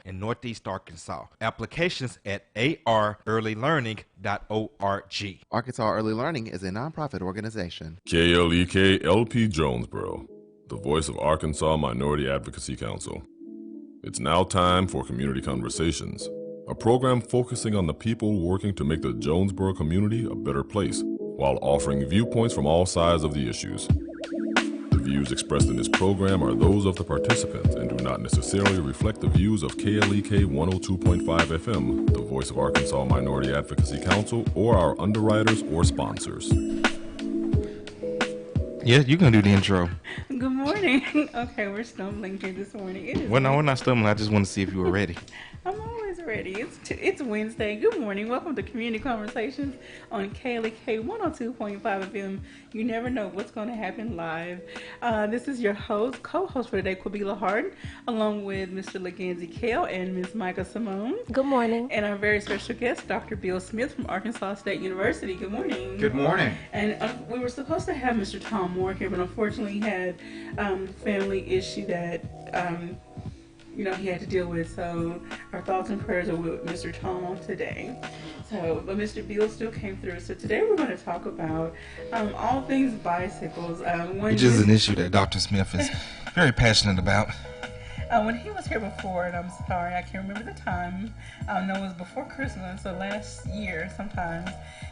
in Northeast Arkansas. Applications at arearlylearning.org. Arkansas Early Learning is a nonprofit organization. KLEK LP Jonesboro, the voice of Arkansas Minority Advocacy Council. It's now time for Community Conversations, a program focusing on the people working to make the Jonesboro community a better place, while offering viewpoints from all sides of the issues. The views expressed in this program are those of the participants and do not necessarily reflect the views of KLEK 102.5 FM, the voice of Arkansas Minority Advocacy Council, or our underwriters or sponsors. Yeah, you can do the intro. Good morning. Okay, we're stumbling here this morning. Well, no, we're not stumbling. I just want to see if you were ready. I'm always ready. It's Wednesday. Good morning. Welcome to Community Conversations on KLEK 102.5 FM. You never know what's going to happen live. This is your co-host for today, Quabila Hart, along with Mr. Leganzi Kale and Ms. Micah Simone. Good morning. And our very special guest, Dr. Bill Smith from Arkansas State University. Good morning. Good morning. And we were supposed to have Mr. Tom Moore here, but unfortunately he had family issue that he had to deal with. So our thoughts and prayers are with Mr. Tom today. But Mr. Bill still came through. So today we're going to talk about all things bicycles. Which is an issue that Dr. Smith is very passionate about. When he was here before, and I'm sorry, I can't remember the time. I know it was before Christmas, so last year sometimes,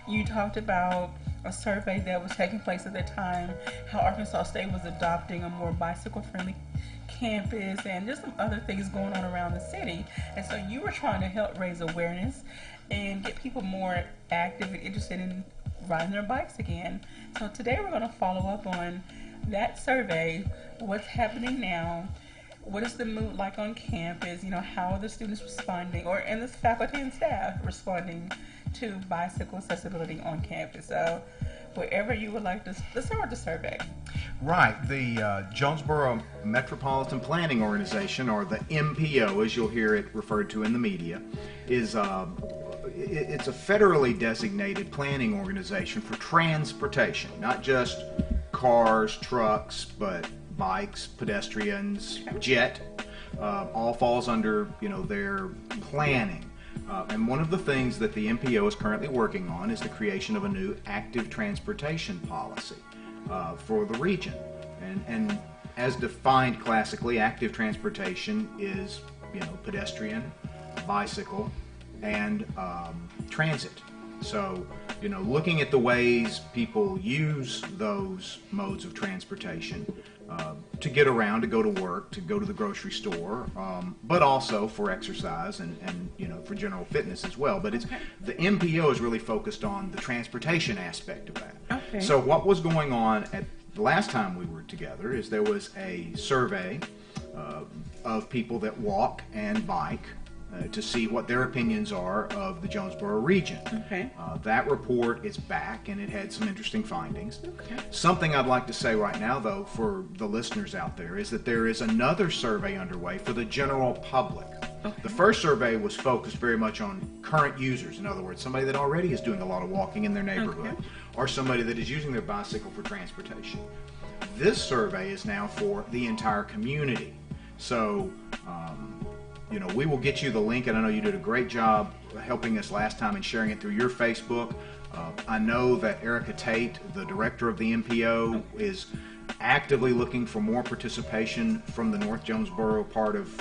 you talked about a survey that was taking place at that time, how Arkansas State was adopting a more bicycle-friendly campus and just some other things going on around the city. And so you were trying to help raise awareness and get people more active and interested in riding their bikes again. So today we're going to follow up on that survey, what's happening now, what is the mood like on campus, how are the students responding, and the faculty and staff responding to bicycle accessibility on campus. So wherever you would like to, let's start with the survey. Right. The Jonesboro Metropolitan Planning Organization, or the MPO, as you'll hear it referred to in the media, is it's a federally designated planning organization for transportation, not just cars, trucks, but bikes, pedestrians, jet, all falls under their planning. And one of the things that the MPO is currently working on is the creation of a new active transportation policy for the region. And as defined classically, active transportation is pedestrian, bicycle, and transit. So, looking at the ways people use those modes of transportation to get around, to go to work, to go to the grocery store, but also for exercise and for general fitness as well. But the MPO is really focused on the transportation aspect of that. Okay. So what was going on at the last time we were together is there was a survey of people that walk and bike to see what their opinions are of the Jonesboro region. Okay. That report is back, and it had some interesting findings. Okay. Something I'd like to say right now, though, for the listeners out there, is that there is another survey underway for the general public. Okay. The first survey was focused very much on current users. In other words, somebody that already is doing a lot of walking in their neighborhood, or somebody that is using their bicycle for transportation. This survey is now for the entire community. So, we will get you the link, and I know you did a great job helping us last time and sharing it through your Facebook. I know that Erica Tate, the director of the MPO, is actively looking for more participation from the North Jonesboro part of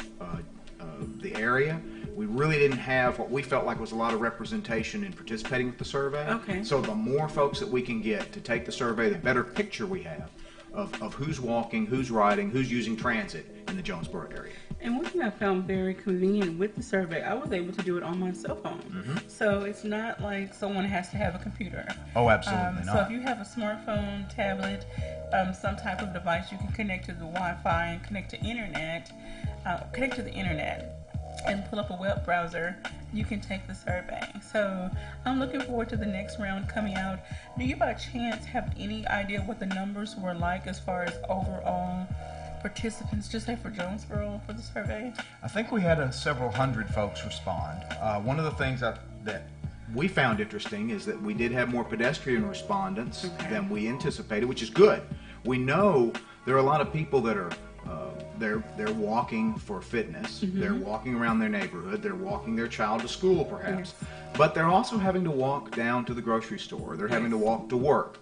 the area. We really didn't have what we felt like was a lot of representation in participating with the survey. Okay. So the more folks that we can get to take the survey, the better picture we have of who's walking, who's riding, who's using transit in the Jonesboro area. And one thing I found very convenient with the survey, I was able to do it on my cell phone. Mm-hmm. So it's not like someone has to have a computer. Oh, absolutely So if you have a smartphone, tablet, some type of device, you can connect to the Wi-Fi and connect to the internet, and pull up a web browser. You can take the survey. So I'm looking forward to the next round coming out. Do you by chance have any idea what the numbers were like as far as overall participants, just say for Jonesboro, for the survey? I think we had several hundred folks respond. One of the things that we found interesting is that we did have more pedestrian respondents than we anticipated, which is good. We know there are a lot of people that are they're walking for fitness. They're walking around their neighborhood. They're walking their child to school, perhaps. Yes. But they're also having to walk down to the grocery store. They're having to walk to work.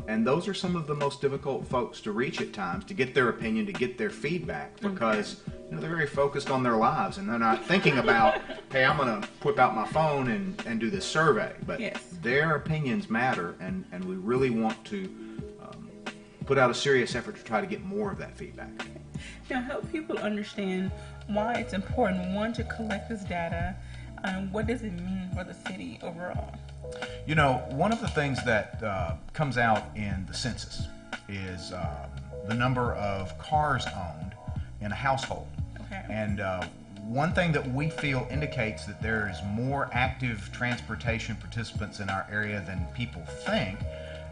And those are some of the most difficult folks to reach at times, to get their opinion, to get their feedback, because they're very focused on their lives and they're not thinking about, hey, I'm going to whip out my phone and do this survey. But their opinions matter, and we really want to put out a serious effort to try to get more of that feedback. Now, help people understand why it's important, one, to collect this data, and what does it mean for the city overall? You know, one of the things that comes out in the census is the number of cars owned in a household. Okay. And one thing that we feel indicates that there is more active transportation participants in our area than people think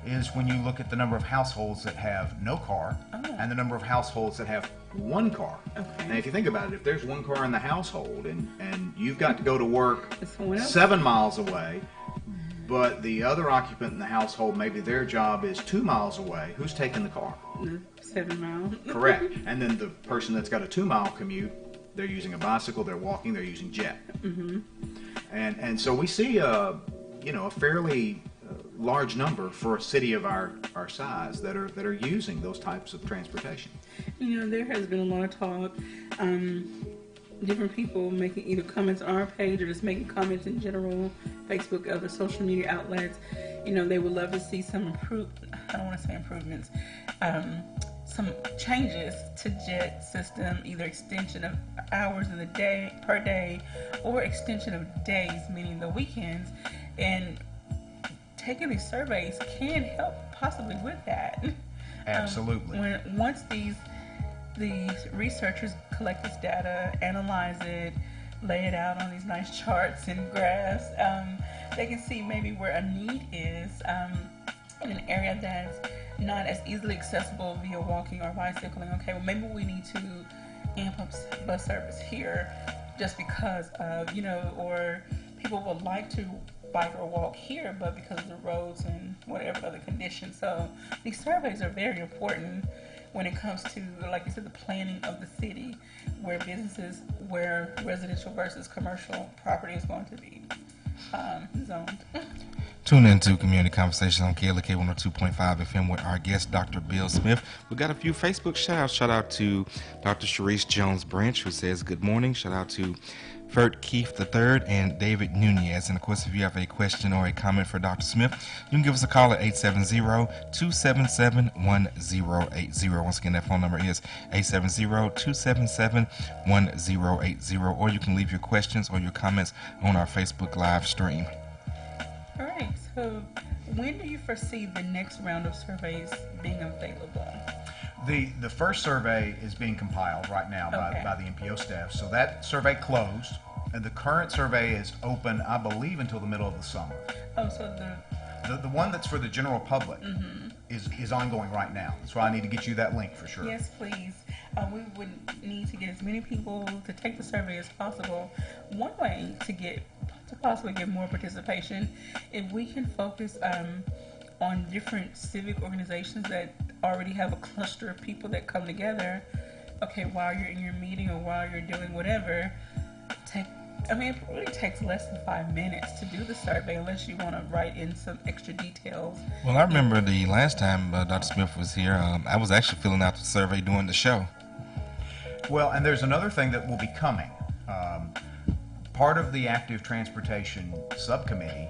is when you look at the number of households that have no car and the number of households that have one car. Okay. Now, if you think about it, if there's one car in the household and you've got to go to work Is someone else? 7 miles away, but the other occupant in the household, maybe their job is 2 miles away, who's taking the car? The 7 miles. Correct. And then the person that's got a 2-mile commute, they're using a bicycle, they're walking, they're using jet. And so we see a fairly large number for a city of our size that are using those types of transportation. You know, there has been a lot of talk, different people making either comments on our page or just making comments in general, Facebook, other social media outlets. You know, they would love to see some I don't want to say improvements, some changes to JET system, either extension of hours in the day, per day, or extension of days, meaning the weekends. And taking these surveys can help possibly with that. Absolutely. Once these researchers collect this data, analyze it, lay it out on these nice charts and graphs, they can see maybe where a need is in an area that's not as easily accessible via walking or bicycling. Okay, well, maybe we need to amp up bus service here just because of, or people would like to bike or walk here, but because of the roads and whatever other conditions. So these surveys are very important when it comes to, like you said, the planning of the city, where residential versus commercial property is going to be zoned. Tune in to Community Conversations on KLEK 102.5 FM with our guest, Dr. Bill Smith. We got a few Facebook shout-outs. Shout out to Dr. Sharice Jones Branch, who says good morning. Shout out to Fert Keith III and David Nunez. And of course, if you have a question or a comment for Dr. Smith, you can give us a call at 870-277-1080. Once again, that phone number is 870-277-1080. Or you can leave your questions or your comments on our Facebook live stream. All right, so when do you foresee the next round of surveys being available? The first survey is being compiled right now by the MPO staff. So that survey closed, and the current survey is open, I believe, until the middle of the summer. Oh, so the one that's for the general public is ongoing right now. That's why I need to get you that link for sure. Yes, please. We would need to get as many people to take the survey as possible. One way to possibly get more participation, if we can focus on different civic organizations that already have a cluster of people that come together. Okay, while you're in your meeting or while you're doing whatever, it really takes less than 5 minutes to do the survey, unless you want to write in some extra details. Well, I remember the last time Dr. Smith was here, I was actually filling out the survey during the show. Well, and there's another thing that will be coming. Part of the Active Transportation Subcommittee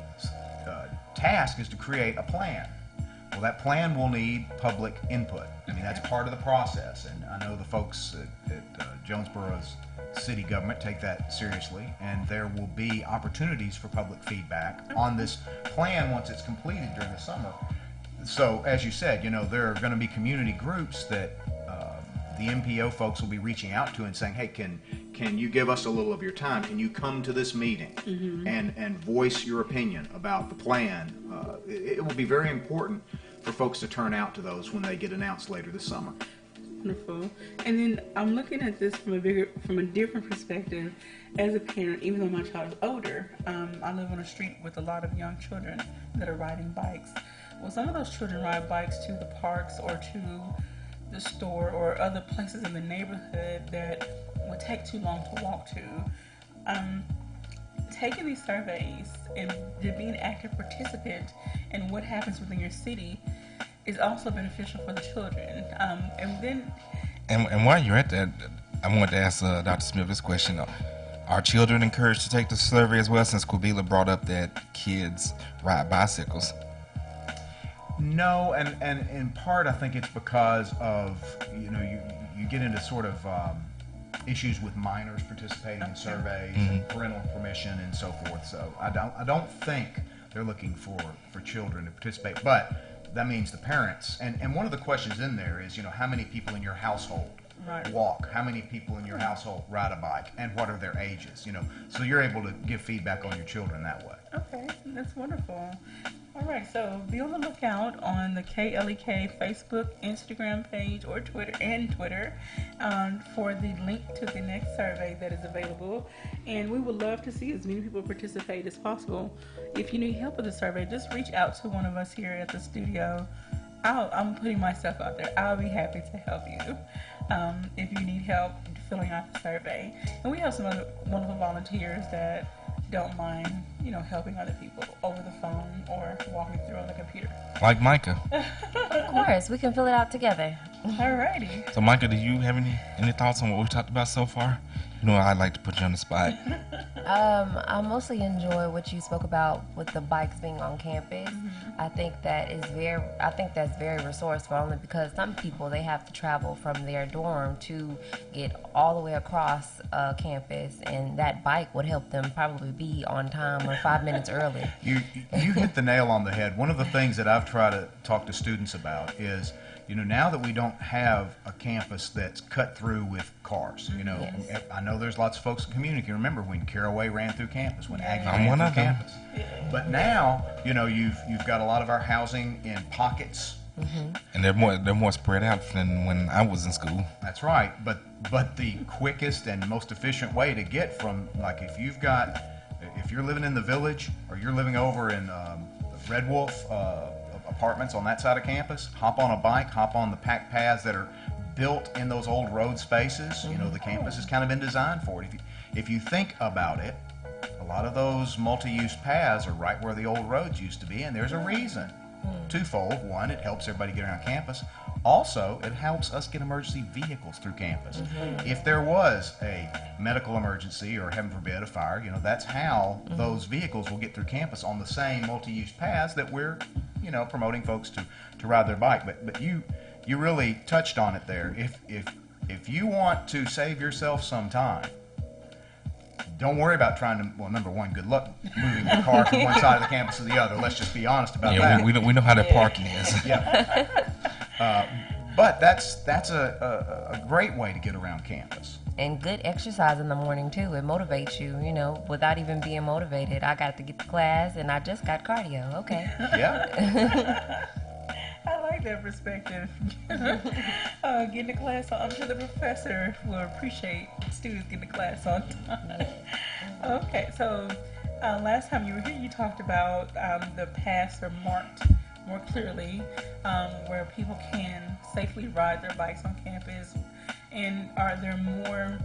task is to create a plan. Well, that plan will need public input. I mean, that's part of the process, and I know the folks at Jonesboro's city government take that seriously, and there will be opportunities for public feedback on this plan once it's completed during the summer. So, as you said, there are going to be community groups that the MPO folks will be reaching out to and saying, hey, can you give us a little of your time? Can you come to this meeting and voice your opinion about the plan? It will be very important for folks to turn out to those when they get announced later this summer. Wonderful. And then I'm looking at this from a different perspective. As a parent, even though my child is older, I live on a street with a lot of young children that are riding bikes. Well, some of those children ride bikes to the parks or to the store or other places in the neighborhood that would take too long to walk to. Taking these surveys and being an active participant in what happens within your city is also beneficial for the children. And while you're at that, I wanted to ask Dr. Smith this question. Are children encouraged to take the survey as well, since Quabila brought up that kids ride bicycles? No, and in part I think it's because of, you get into sort of issues with minors participating in surveys and parental permission and so forth. So I don't think they're looking for children to participate, but that means the parents. And one of the questions in there is, how many people in your household walk? How many people in your household ride a bike? And what are their ages? So you're able to give feedback on your children that way. Okay, that's wonderful. All right, so be on the lookout on the KLEK Facebook, Instagram page, or Twitter for the link to the next survey that is available. And we would love to see as many people participate as possible. If you need help with the survey, just reach out to one of us here at the studio. I'm putting myself out there. I'll be happy to help you if you need help filling out the survey. And we have some other wonderful volunteers that don't mind, helping other people over the phone or walking through on the computer. Like Micah. Of course, we can fill it out together. Alrighty. So Micah, do you have any thoughts on what we talked about so far? I'd like to put you on the spot. I mostly enjoy what you spoke about with the bikes being on campus. I think that's very resourceful, only because some people, they have to travel from their dorm to get all the way across campus, and that bike would help them probably be on time or 5 minutes early. You hit the nail on the head. One of the things that I've tried to talk to students about is, now that we don't have a campus that's cut through with cars, Yes. I know there's lots of folks in the community can remember when Caraway ran through campus, when Aggie I'm one ran of through them. campus. But now, you've got a lot of our housing in pockets. And they're more spread out than when I was in school. That's right. But the quickest and most efficient way to get from, like, if you're living in the village or you're living over in Red Wolf apartments on that side of campus, hop on a bike, hop on the packed paths that are built in those old road spaces. The campus has kind of been designed for it. If you think about it, a lot of those multi-use paths are right where the old roads used to be, and there's a reason. Twofold. One, it helps everybody get around campus. Also, it helps us get emergency vehicles through campus. If there was a medical emergency or, heaven forbid, a fire, that's how those vehicles will get through campus on the same multi-use paths that we're, promoting folks to ride their bike. But you really touched on it there. If you want to save yourself some time, don't worry about trying to, well, number one, good luck moving your car from one side of the campus to the other. Let's just be honest about that. We know how that parking is. Yeah. But that's a great way to get around campus. And good exercise in the morning, too. It motivates you, without even being motivated. I got to get to class, and I just got cardio. Okay. Yeah. I like that perspective. Getting to class on. I'm sure the professor will appreciate students getting to class on time. Okay, so last time you were here, you talked about the paths are marked more clearly, where people can safely ride their bikes on campus. And are there more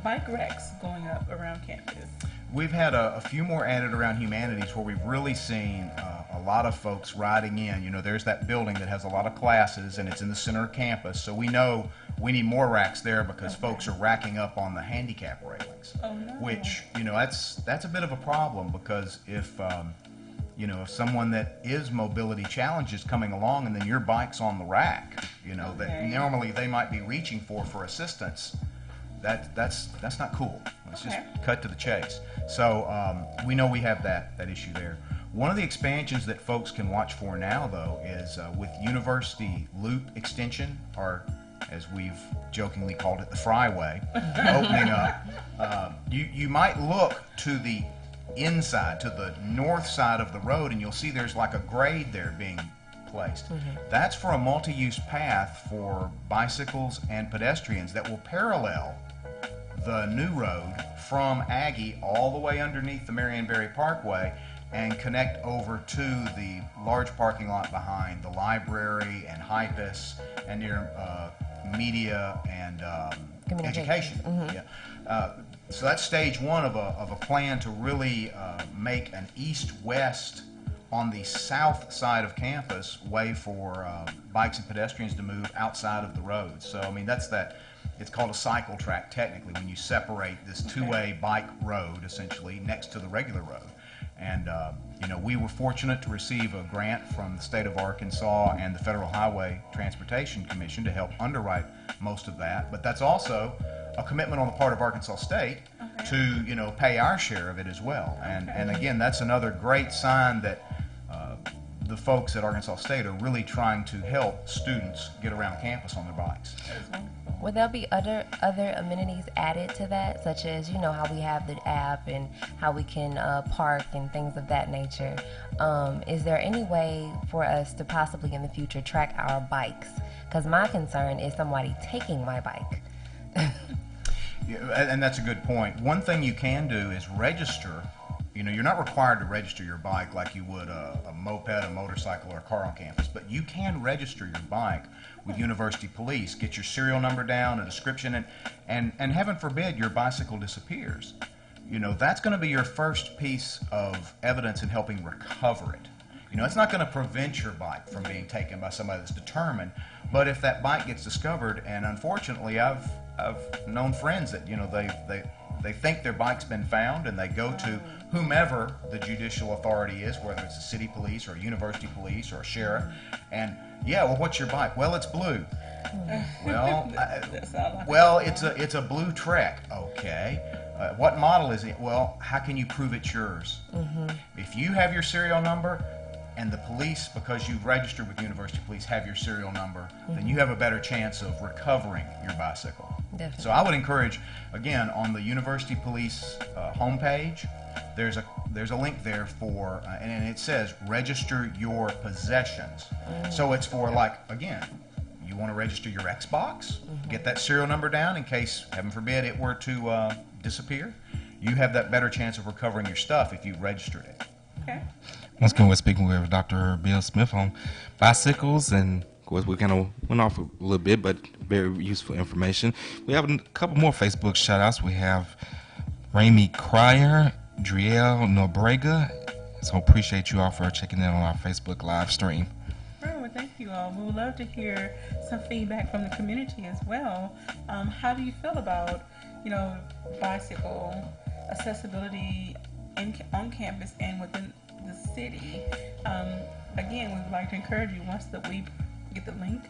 bike racks going up around campus? We've had a few more added around humanities where we've really seen a lot of folks riding in. There's that building that has a lot of classes, and it's in the center of campus. So we know we need more racks there because folks are racking up on the handicap railings. Oh, no. Which, that's a bit of a problem, because if someone that is mobility challenged is coming along and then your bike's on the rack, that normally they might be reaching for assistance, that's not cool. Let's just cut to the chase. So we know we have that issue there. One of the expansions that folks can watch for now, though, is with University Loop Extension, or as we've jokingly called it, the Fryway, opening up. You might look to the inside, to the north side of the road, and you'll see there's like a grade there being placed. That's for a multi-use path for bicycles and pedestrians that will parallel the new road from Aggie all the way underneath the Marion Berry Parkway and connect over to the large parking lot behind the library and Hypus and near media and Communication. education. Yeah. So that's stage one of a plan to really make an east-west on the south side of campus way for bikes and pedestrians to move outside of the road. So I mean it's called a cycle track technically when you separate this two-way bike road essentially next to the regular road. And we were fortunate to receive a grant from the state of Arkansas and the Federal Highway Transportation Commission to help underwrite most of that. But that's also a commitment on the part of Arkansas State to pay our share of it as well. And again, that's another great sign that the folks at Arkansas State are really trying to help students get around campus on their bikes. Would there be other amenities added to that, such as how we have the app and how we can park and things of that nature? Is there any way for us to possibly in the future track our bikes? Because my concern is somebody taking my bike. Yeah, and that's a good point. One thing you can do is register. You're not required to register your bike like you would a moped, a motorcycle, or a car on campus, but you can register your bike with University Police, get your serial number down, a description, and heaven forbid your bicycle disappears. That's going to be your first piece of evidence in helping recover it. It's not going to prevent your bike from being taken by somebody that's determined, but if that bike gets discovered, and unfortunately I've known friends that they think their bike's been found and they go to whomever the judicial authority is, whether it's the city police or a university police or a sheriff, and what's your bike? Well, it's blue. Well, it's a blue Trek. Okay. What model is it? Well, how can you prove it's yours? If you have your serial number and the police, because you've registered with University Police, have your serial number, then you have a better chance of recovering your bicycle. Definitely. So I would encourage, again, on the University Police homepage, there's a link there for, and it says register your possessions. So it's for you want to register your Xbox, get that serial number down in case, heaven forbid, it were to disappear. You have that better chance of recovering your stuff if you registered it. Okay. Once again, we're speaking with Dr. Bill Smith on bicycles, and of course, we kind of went off a little bit, but very useful information. We have a couple more Facebook shout-outs. We have Ramy Cryer, Driel Nobrega. So appreciate you all for checking in on our Facebook live stream. Well, thank you all. We would love to hear some feedback from the community as well. How do you feel about, bicycle accessibility on campus and within the city? Again, we would like to encourage you, once that we get the link,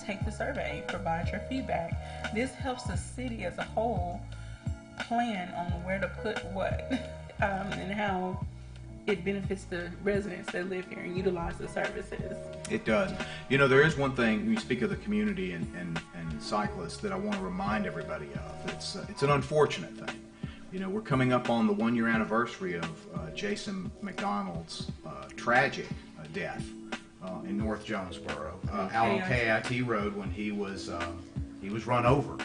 take the survey, provide your feedback. This helps the city as a whole plan on where to put what and how it benefits the residents that live here and utilize the services. It does. There is one thing, when you speak of the community and cyclists, that I want to remind everybody of. It's an unfortunate thing. We're coming up on the 1-year anniversary of Jason McDonald's tragic death in North Jonesboro, out on KIT Road when he was run over.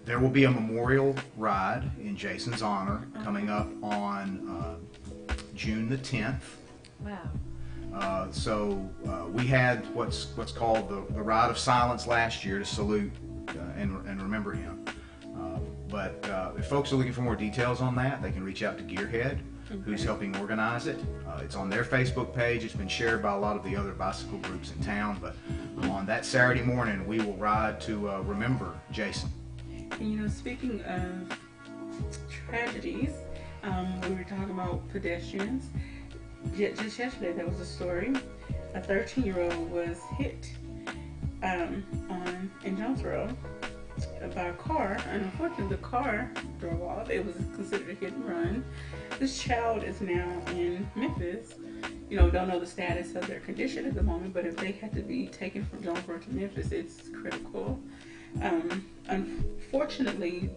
There will be a memorial ride in Jason's honor coming up on June the 10th. Wow. So we had what's called the Ride of Silence last year to salute and remember him. But if folks are looking for more details on that, they can reach out to Gearhead, who's helping organize it. It's on their Facebook page. It's been shared by a lot of the other bicycle groups in town. But on that Saturday morning, we will ride to remember Jason. Speaking of tragedies, we were talking about pedestrians. Just yesterday, there was a story. A 13-year-old was hit in Jonesboro by a car, and unfortunately the car drove off. It was considered a hit and run. This child is now in Memphis. Don't know the status of their condition at the moment, but if they had to be taken from Jonesboro to Memphis, it's critical. Unfortunately,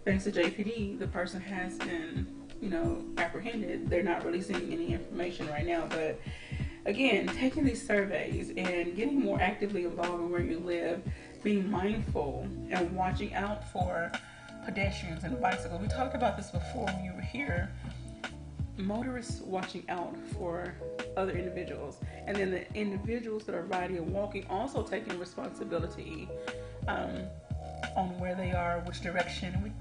thanks to JPD, the person has been, apprehended. They're not releasing any information right now, but again, taking these surveys and getting more actively involved in where you live, being mindful and watching out for pedestrians and bicycles. We talked about this before when you were here. motorists watching out for other individuals, and then the individuals that are riding and walking also taking responsibility on where they are, which direction.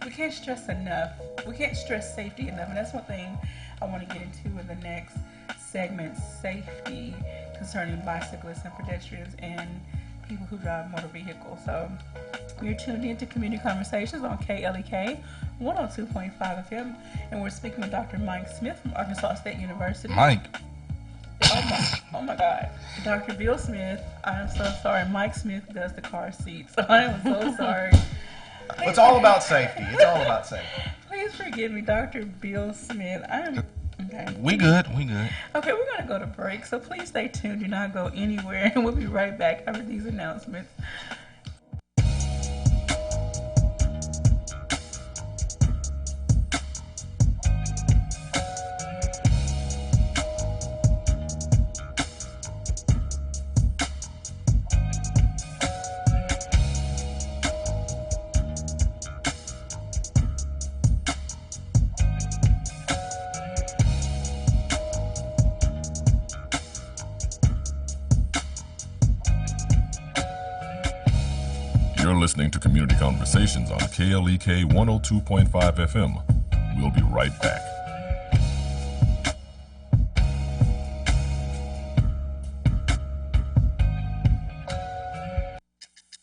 We can't stress enough. We can't stress safety enough, and that's one thing I want to get into in the next segment: safety concerning bicyclists and pedestrians and people who drive motor vehicles. So you're tuned in to Community Conversations on KLEK 102.5 FM, and we're speaking with Dr. Mike Smith from Arkansas State University. Mike. Oh my God. Dr. Bill Smith, I am so sorry. Mike Smith does the car seat, so I am so sorry. Well, it's all about safety. It's all about safety. Please forgive me, Dr. Bill Smith. Okay. We good. Okay, we're going to go to break, so please stay tuned. Do not go anywhere, and we'll be right back after these announcements. You're listening to Community Conversations on KLEK 102.5 FM. We'll be right back.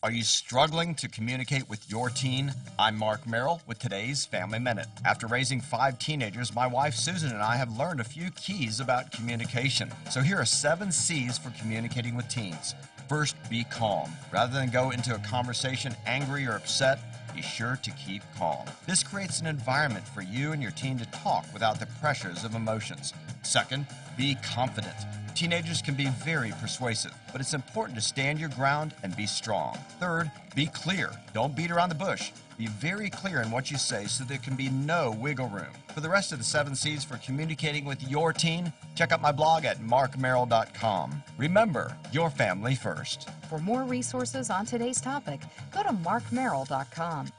Are you struggling to communicate with your teen? I'm Mark Merrill with today's Family Minute. After raising 5 teenagers, my wife Susan and I have learned a few keys about communication. So here are 7 C's for communicating with teens. First, be calm. Rather than go into a conversation angry or upset, be sure to keep calm. This creates an environment for you and your teen to talk without the pressures of emotions. Second, be confident. Teenagers can be very persuasive, but it's important to stand your ground and be strong. Third, be clear. Don't beat around the bush. Be very clear in what you say so there can be no wiggle room. For the rest of the 7 C's for communicating with your teen, check out my blog at markmerrill.com. Remember, your family first. For more resources on today's topic, go to markmerrill.com.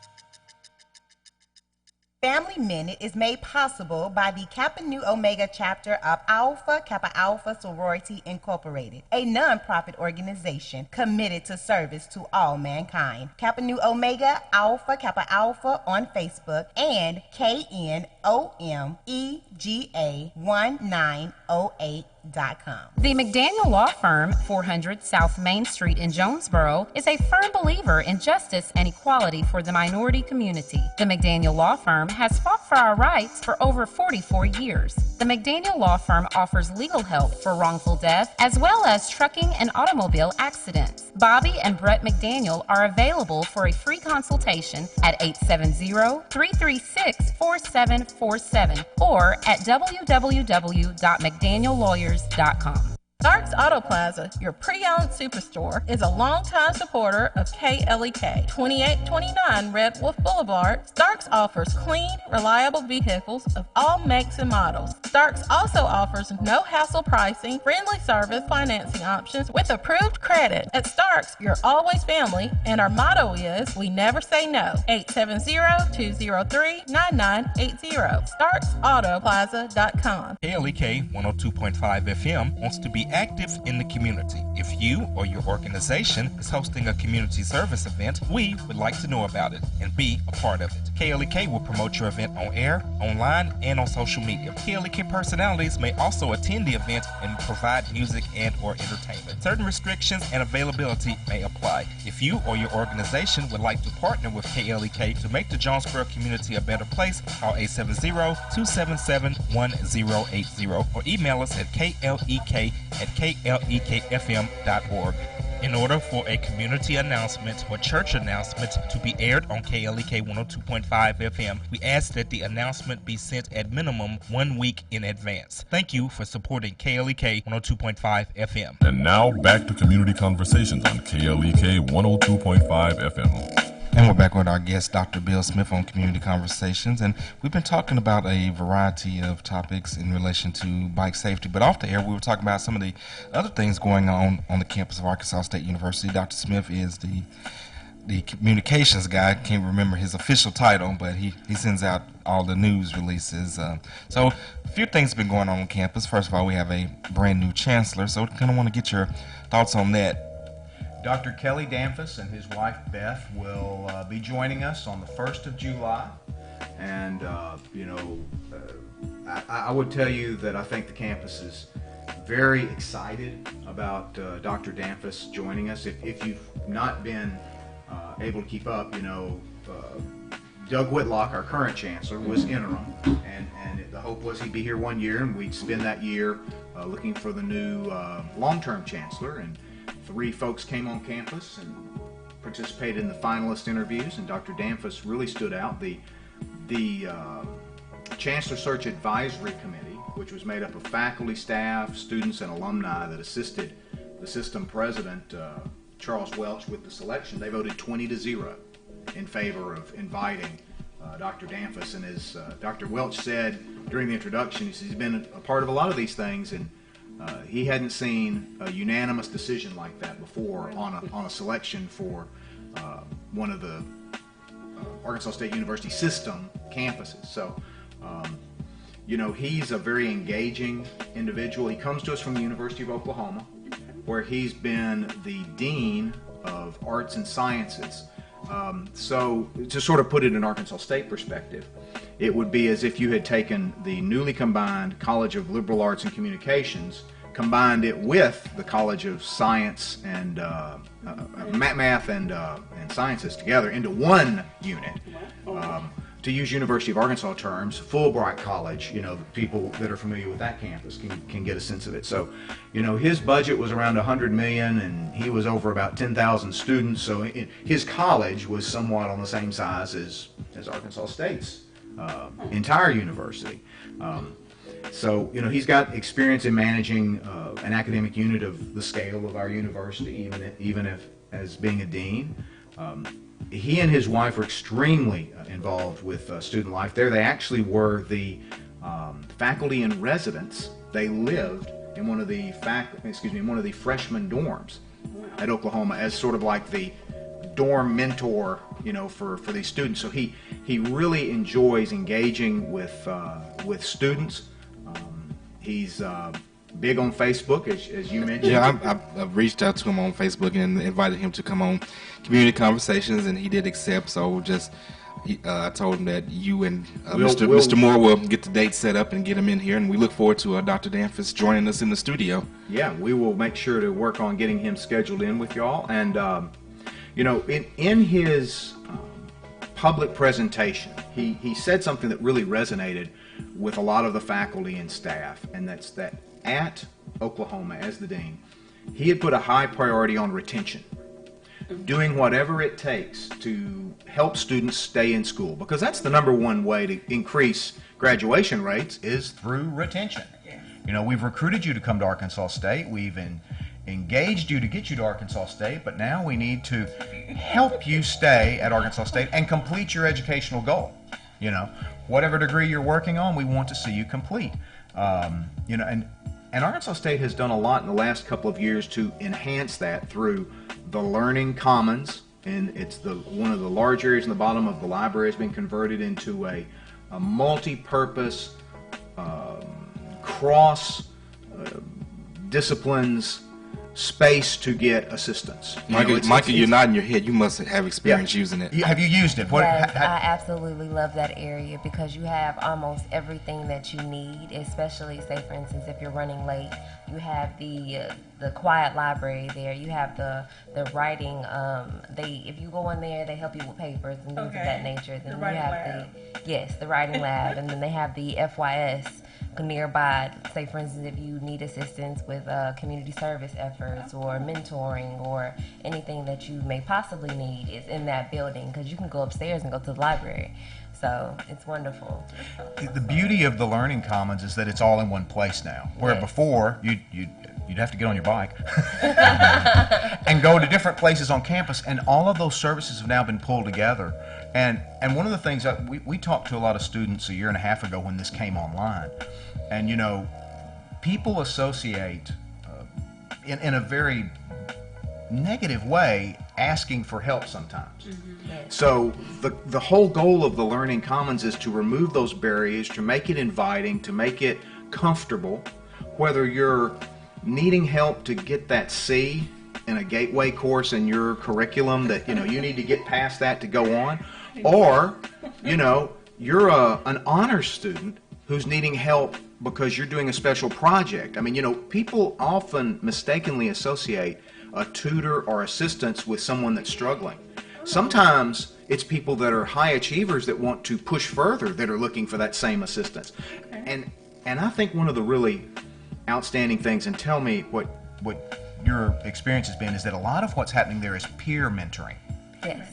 Family Minute is made possible by the Kappa Nu Omega chapter of Alpha Kappa Alpha Sorority Incorporated, a non-profit organization committed to service to all mankind. Kappa Nu Omega Alpha Kappa Alpha on Facebook and KNOMEGA1908.com. The McDaniel Law Firm, 400 South Main Street in Jonesboro, is a firm believer in justice and equality for the minority community. The McDaniel Law Firm has fought for our rights for over 44 years. The McDaniel Law Firm offers legal help for wrongful death as well as trucking and automobile accidents. Bobby and Brett McDaniel are available for a free consultation at 870-336-4747 or at www.mcdaniellawyers.com. Starks Auto Plaza, your pre-owned superstore, is a longtime supporter of KLEK. 2829 Red Wolf Boulevard, Starks offers clean, reliable vehicles of all makes and models. Starks also offers no-hassle pricing, friendly service, financing options with approved credit. At Starks, you're always family, and our motto is, we never say no. 870-203-9980. StarksAutoPlaza.com. KLEK 102.5 FM wants to be active in the community. If you or your organization is hosting a community service event, we would like to know about it and be a part of it. KLEK will promote your event on air, online, and on social media. KLEK personalities may also attend the event and provide music and or entertainment. Certain restrictions and availability may apply. If you or your organization would like to partner with KLEK to make the Jonesboro community a better place, call 870-277-1080 or email us at klek@klekfm.org. In order for a community announcement or church announcement to be aired on KLEK 102.5 FM, we ask that the announcement be sent at minimum 1 week in advance. Thank you for supporting KLEK 102.5 FM. And now back to Community Conversations on KLEK 102.5 FM. And we're back with our guest, Dr. Bill Smith, on Community Conversations. And we've been talking about a variety of topics in relation to bike safety. But off the air, we were talking about some of the other things going on the campus of Arkansas State University. Dr. Smith is the the communications guy. Can't remember his official title, but he sends out all the news releases. So a few things have been going on campus. First of all, we have a brand new chancellor, so kind of want to get your thoughts on that. Dr. Kelly Danfus and his wife Beth will be joining us on the 1st of July. And, I would tell you that I think the campus is very excited about Dr. Danfus joining us. If you've not been able to keep up, Doug Whitlock, our current chancellor, was interim, and the hope was he'd be here 1 year, and we'd spend that year looking for the new long-term chancellor. And 3 folks came on campus and participated in the finalist interviews, and Dr. Danfus really stood out. The Chancellor Search Advisory Committee, which was made up of faculty, staff, students, and alumni that assisted the system president, Charles Welch, with the selection, they voted 20-0 in favor of inviting Dr. Danfus. And as Dr. Welch said during the introduction, he says he's been a part of a lot of these things, and he hadn't seen a unanimous decision like that before on a selection for one of the Arkansas State University system campuses. So, he's a very engaging individual. He comes to us from the University of Oklahoma, where he's been the Dean of Arts and Sciences. So to sort of put it in Arkansas State perspective, it would be as if you had taken the newly combined College of Liberal Arts and Communications, combined it with the College of Science and Math and Sciences together into one unit. To use University of Arkansas terms, Fulbright College, the people that are familiar with that campus can get a sense of it. So, his budget was around $100 million, and he was over about 10,000 students. So his college was somewhat on the same size as Arkansas State's entire university. So, he's got experience in managing an academic unit of the scale of our university, even if as being a dean. He and his wife are extremely involved with student life there. They actually were the faculty in residence. They lived in one of the freshman dorms at Oklahoma as sort of like the dorm mentor, for these students. So he really enjoys engaging with students. He's big on Facebook, as you mentioned. Yeah, I've reached out to him on Facebook and invited him to come on Community Conversations, and he did accept. So I told him that you and Mr. Moore will get the date set up and get him in here, and we look forward to Dr. Danfus joining us in the studio. Yeah, we will make sure to work on getting him scheduled in with y'all. And in his public presentation, he said something that really resonated with a lot of the faculty and staff, and that's that at Oklahoma, as the dean, he had put a high priority on retention, doing whatever it takes to help students stay in school, because that's the number one way to increase graduation rates is through retention. We've recruited you to come to Arkansas State. We've engaged you to get you to Arkansas State, but now we need to help you stay at Arkansas State and complete your educational goal. Whatever degree you're working on, we want to see you complete. And Arkansas State has done a lot in the last couple of years to enhance that through the Learning Commons, and it's one of the large areas in the bottom of the library has been converted into a multi-purpose, cross disciplines space to get assistance. Michael, you're nodding your head. You must have experience using it. Have you used it? Yes, I absolutely love that area because you have almost everything that you need, especially, say, for instance, if you're running late. You have the quiet library there. You have the writing. If you go in there, they help you with papers and things of that nature. Then you have the writing lab, and then they have the FYS nearby. Say, for instance, if you need assistance with community service efforts or mentoring or anything that you may possibly need is in that building, because you can go upstairs and go to the library. So it's wonderful. The beauty of the Learning Commons is that it's all in one place now, where before you'd have to get on your bike and go to different places on campus, and all of those services have now been pulled together. And one of the things that we talked to a lot of students a year and a half ago when this came online, and people associate in a very negative way asking for help sometimes. So the whole goal of the Learning Commons is to remove those barriers, to make it inviting, to make it comfortable, whether you're needing help to get that C in a gateway course in your curriculum that you need to get past that to go on, or you're an honors student who's needing help because you're doing a special project. I mean, people often mistakenly associate a tutor or assistance with someone that's struggling. Sometimes it's people that are high achievers that want to push further that are looking for that same assistance. And I think one of the really outstanding things, and tell me what your experience has been, is that a lot of what's happening there is peer mentoring. Yes.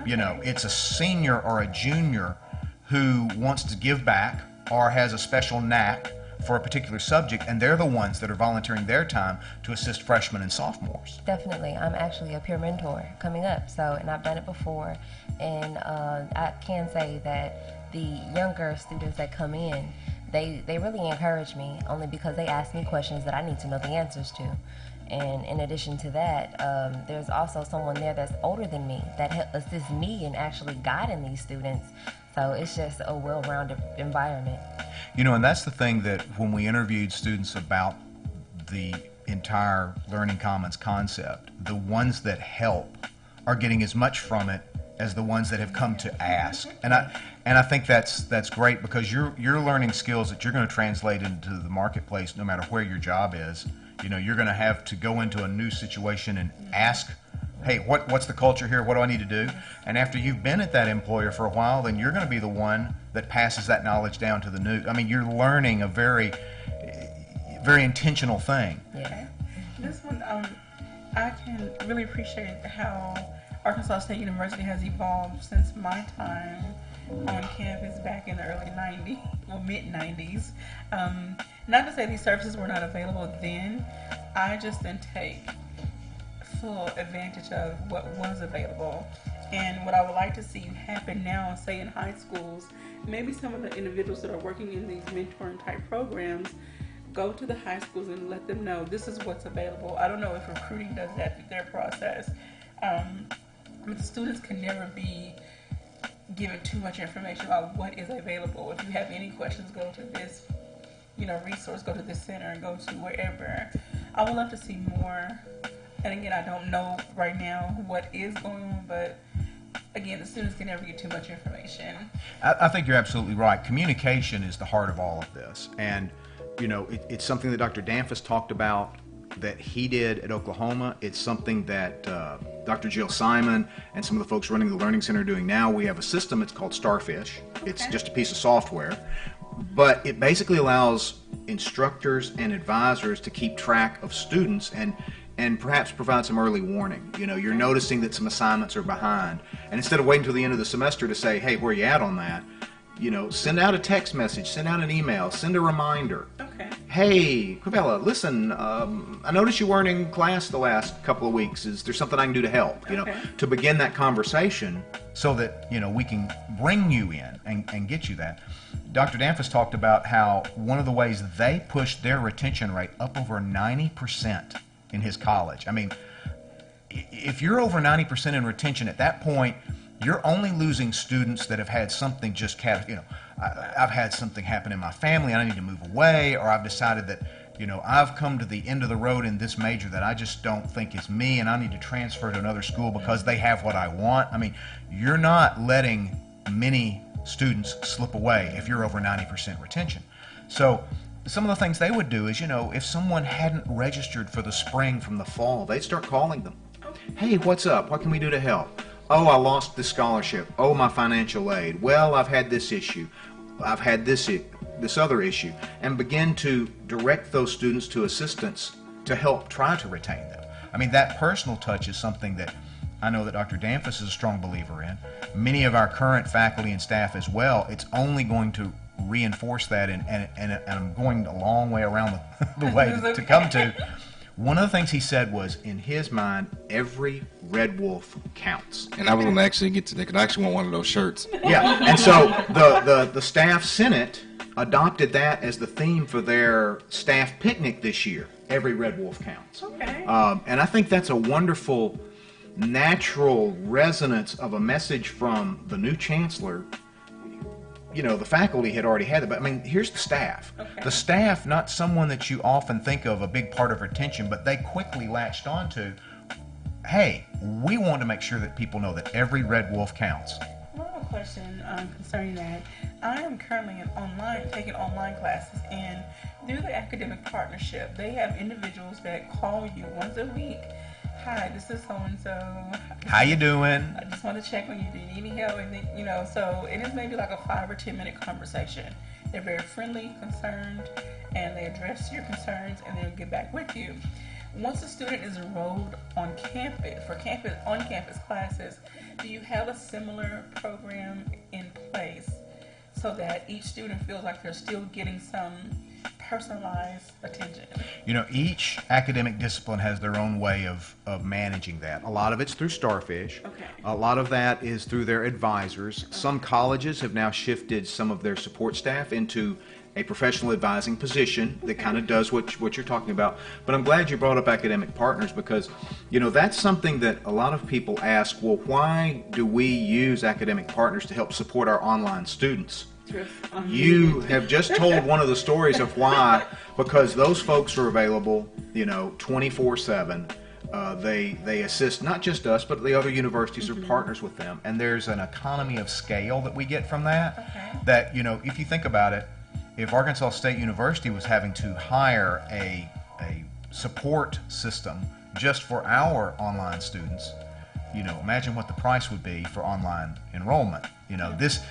It's a senior or a junior who wants to give back or has a special knack for a particular subject, and they're the ones that are volunteering their time to assist freshmen and sophomores. Definitely. I'm actually a peer mentor coming up, and I've done it before, and I can say that the younger students that come in, they really encourage me, only because they ask me questions that I need to know the answers to. And in addition to that, there's also someone there that's older than me that assists me in actually guiding these students. So it's just a well-rounded environment. And that's the thing, that when we interviewed students about the entire Learning Commons concept, the ones that help are getting as much from it as the ones that have come to ask. And I think that's great, because you're learning skills that you're going to translate into the marketplace no matter where your job is. You're going to have to go into a new situation and ask, hey, what's the culture here? What do I need to do? And after you've been at that employer for a while, then you're going to be the one that passes that knowledge down to the new. I mean, you're learning a very, very intentional thing. Yeah. This one, I can really appreciate how Arkansas State University has evolved since my time on campus back in the early 90s, well, mid-90s. Not to say these services were not available then, I just didn't take full advantage of what was available. And what I would like to see happen now, say in high schools, maybe some of the individuals that are working in these mentoring type programs go to the high schools and let them know this is what's available. I don't know if recruiting does that through their process. The students can never be given too much information about what is available. If you have any questions, go to this resource, go to this center, and go to wherever. I would love to see more. And again, I don't know right now what is going on, but again, the students can never get too much information. I think you're absolutely right. Communication is the heart of all of this. And, it's something that Dr. Danfus talked about that he did at Oklahoma. It's something that Dr. Jill Simon and some of the folks running the Learning Center are doing now. We have a system, it's called Starfish. It's just a piece of software, but it basically allows instructors and advisors to keep track of students and perhaps provide some early warning. You're noticing that some assignments are behind, and instead of waiting until the end of the semester to say, hey, where are you at on that, send out a text message, send out an email, send a reminder. Okay. Hey, Quavella, listen, I noticed you weren't in class the last couple of weeks. Is there something I can do to help? To begin that conversation so that, we can bring you in and get you that. Dr. Danfus talked about how one of the ways they pushed their retention rate up over 90% in his college. I mean, if you're over 90% in retention at that point, you're only losing students that have had something I've had something happen in my family and I need to move away, or I've decided that, I've come to the end of the road in this major that I just don't think is me and I need to transfer to another school because they have what I want. I mean, you're not letting many students slip away if you're over 90% retention. So some of the things they would do is, if someone hadn't registered for the spring from the fall, they'd start calling them. Hey, what's up? What can we do to help? Oh, I lost this scholarship. Oh, my financial aid. Well, I've had this issue. I've had this other issue. And begin to direct those students to assistance to help try to retain them. I mean, that personal touch is something that I know that Dr. Danfus is a strong believer in. Many of our current faculty and staff as well. It's only going to reinforce that, and I'm going a long way around the way to come to. One of the things he said was, in his mind, every red wolf counts. And I was going to actually get to that, because I actually want one of those shirts. Yeah, and so the staff senate adopted that as the theme for their staff picnic this year. Every red wolf counts. Okay. And I think that's a wonderful natural resonance of a message from the new chancellor. You know, the faculty had already had it, but I mean, here's the staff. Okay. The staff, not someone that you often think of a big part of retention, but they quickly latched on to, hey, we want to make sure that people know that every red wolf counts. I have a question concerning that. I am currently taking online classes, and through the academic partnership, they have individuals that call you once a week. Hi, this is so-and-so. How you doing? I just want to check on you. Do you need any help? And you know, so it is maybe like a 5 or 10 minute conversation. They're very friendly, concerned, and they address your concerns, and they'll get back with you. Once a student is enrolled on campus on-campus classes, do you have a similar program in place so that each student feels like they're still getting some personalized attention? You know, each academic discipline has their own way of managing that. A lot of it's through Starfish. Okay. A lot of that is through their advisors. Some colleges have now shifted some of their support staff into a professional advising position that kind of does what you're talking about. But I'm glad you brought up academic partners, because, you know, that's something that a lot of people ask, well, why do we use academic partners to help support our online students? You have just told one of the stories of why, because those folks are available, you know, 24/7. They assist not just us, but the other universities are partners with them, and there's an economy of scale that we get from that. Okay. That, you know, if you think about it, if Arkansas State University was having to hire a support system just for our online students, you know, imagine what the price would be for online enrollment. You know, this